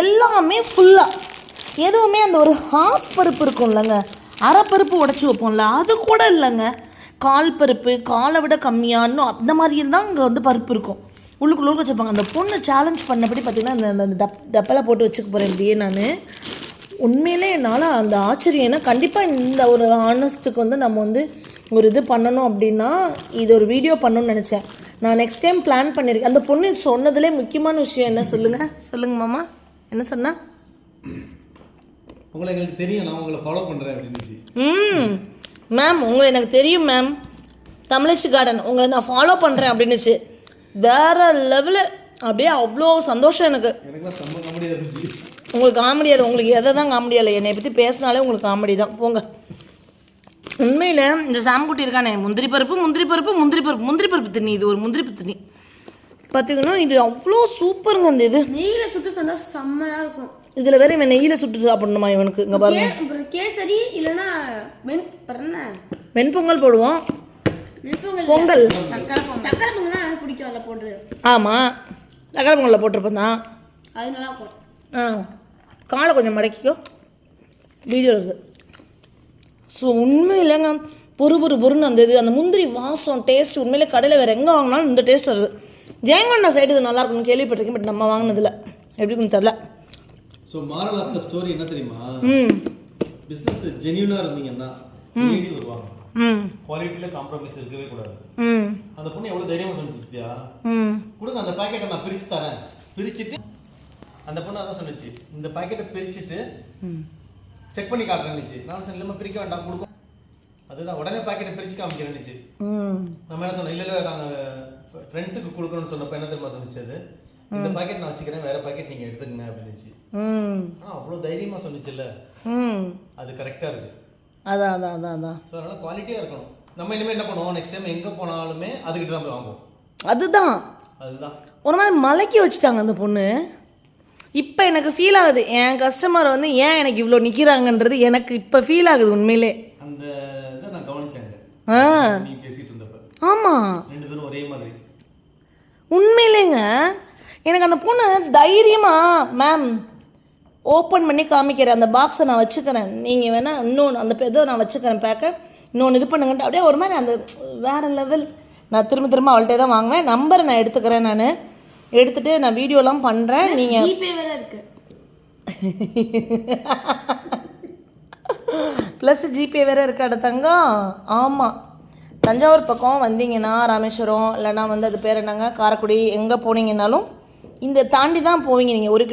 எல்லாமே ஃபுல்லாக, எதுவுமே அந்த ஒரு ஹாஃப் பருப்பு இருக்கும் இல்லைங்க, அரை பருப்பு உடச்சி வைப்போம்ல, அது கூட இல்லைங்க. கால் பருப்பு, காலை விட கம்மியானு அந்த மாதிரி இருந்தால் அங்கே வந்து பருப்பு இருக்கும், உள்ளுக்குள்ள வச்சுருப்பாங்க. அந்த பொண்ணு சேலஞ்ச் பண்ணபடி பார்த்திங்கன்னா அந்த டப்பெல்லாம் போட்டு வச்சுக்க போகிறேன் இப்படியே. நான் உண்மையிலே என்னால் அந்த ஆச்சரியம், ஏன்னா கண்டிப்பாக இந்த ஒரு ஆனஸ்ட்டுக்கு வந்து நம்ம வந்து ஒரு இது பண்ணணும் அப்படின்னா இது ஒரு வீடியோ பண்ணணும்னு நினச்சேன். நான் நெக்ஸ்ட் டைம் பிளான் பண்ணியிருக்கேன். அந்த பொண்ணு சொன்னதுலே முக்கியமான விஷயம் என்ன சொல்லுங்கள் மாமா, என்ன சொன்னா? உங்களை எனக்கு தெரியும், நான் உங்களை ஃபாலோ பண்ணுறேன் அப்படின்னு. மேம் உங்களை எனக்கு தெரியும் மேம், தமிழச்சி கார்டன் உங்களை நான் ஃபாலோ பண்ணுறேன் அப்படின்னுச்சு. வேறு லெவலு, அப்படியே அவ்வளோ சந்தோஷம் எனக்கு. உங்களுக்கு காமெடியாது, உங்களுக்கு எதை தான் காமெடியா இல்லை, என்னை பற்றி பேசினாலே உங்களுக்கு காமெடி தான் போங்க. உண்மையில் இந்த சாம்குட்டி இருக்கானே, முந்திரி பருப்பு திணி, இது ஒரு முந்திரி பருப்பு திணி பார்த்தீங்கன்னா இது அவ்வளோ சூப்பருங்க. அந்த இது நெய்யில் சுட்டு சாப்பிட்டா செம்மையாக இருக்கும். இதில் வேற இவன் நெய்யில் சுட்டு சாப்பிடணுமா இவனுக்கு? இங்கே பாருங்க, கேசரி இல்லைன்னா வெண்பொங்கல் போடுவோம், பொங்கல் சக்கரை பொங்கல் தான் பிடிக்கும் அதில் போட்டு. ஆமாம், சக்கரை பொங்கலில் போட்டிருப்பேன் தான், அது நல்லா இருக்கும். காலை கொஞ்சம் மடக்கிக்கோ, வீடியோ இருக்குது. ஸோ உண்மையிலேங்க பொறுன்னு அந்த இது, அந்த முந்திரி வாசம் டேஸ்ட் உண்மையிலே கடையில் வேறு எங்கே வாங்கினாலும் இந்த டேஸ்ட் வருது. ஜெயங்கொண்டா சைடு இது நல்லா இருக்கும்னு கேள்விப்பட்டிருக்கேன், பட் நம்ம வாங்கினதில்ல, எப்படி இருக்குன்னு தெரில. So moral of the story என்ன தெரியுமா? பிஸ்னஸ் ஜென்யூனாக இருந்தீங்கன்னா தேடி வருவாங்க. குவாலிட்டியில் காம்ப்ரமைஸ் இருக்கவே கூடாது. அந்த பொண்ணு எவ்வளோ தைரியமாக சொல்லிச்சிருப்பியா, கொடுங்க அந்த பாக்கெட்டை நான் பிரித்து தரேன், பிரிச்சுட்டு அந்த பொண்ணு அதான் சொன்னிச்சு, இந்த பாக்கெட்டை பிரிச்சுட்டு செக் பண்ணி காட்டுறேன்னுச்சு. நான் சொன்ன இல்லைம்மா பிரிக்க வேண்டாம், கொடுக்கும். அதுதான் உடனே பாக்கெட்டை பிரித்து காமிக்கிறேன்னுச்சு. நம்ம என்ன சொன்னோம், இல்லை நாங்கள் ஃப்ரெண்ட்ஸுக்கு கொடுக்கணும்னு சொன்னப்போ என்ன தெரியுமா சொன்னிச்சு, அது இந்த பாக்கெட் நான் வச்சுக்கிறேன், வேற பாக்கெட் நீங்கள் எடுத்துக்கங்க அப்படின்னுச்சு. ஆனால் அவ்வளோ தைரியமாக சொன்னிச்சுல்ல, அது கரெக்டாக இருக்கு. அதான் ஸோ அதனால் குவாலிட்டியாக இருக்கணும். நம்ம இனிமேல் என்ன பண்ணுவோம், நெக்ஸ்ட் டைம் எங்கே போனாலுமே அதுக்கிட்ட நம்ம வாங்குவோம். அதுதான் ஒரு மாதிரி மலைக்கி வச்சுட்டாங்க அந்த பொண்ணு. இப்போ எனக்கு ஃபீல் ஆகுது, என் கஸ்டமர் வந்து ஏன் எனக்கு இவ்வளோ நிற்கிறாங்கன்றது எனக்கு இப்போ ஃபீல் ஆகுது உண்மையிலே. அந்த இதை நான் கவனிச்சேங்க நீ பேசிட்டு இருந்தப்ப. ஆமாம், ரெண்டு பேரும் ஒரே மாதிரி. உண்மையிலேங்க எனக்கு அந்த பொண்ணு தைரியமாக, மேம் ஓப்பன் பண்ணி காமிக்கிறேன், அந்த பாக்ஸை நான் வச்சுக்கிறேன், நீங்கள் வேணால் இன்னொன்று அந்த இதை நான் வச்சுக்கிறேன் பேக்கை, இன்னொன்று இது பண்ணுங்கன்ட்டு அப்படியே ஒரு மாதிரி அந்த வேறு லெவல். நான் திரும்ப அவள்கிட்ட தான் வாங்குவேன். நம்பரை நான் எடுத்துக்கிறேன், நான் எடுத்துகிட்டு நான் வீடியோலாம் பண்ணுறேன். நீங்கள் ப்ளஸ் ஜிபே வேறு இருக்காட தங்கம். ஆமாம், தஞ்சாவூர் பக்கம் வந்தீங்கன்னா ராமேஸ்வரம் இல்லைனா வந்து அது பேர் என்னங்க காரைக்குடி எங்கே போனீங்கன்னாலும் இந்த தாண்டி தான் போவீங்க நீங்கள். 1 கிலோ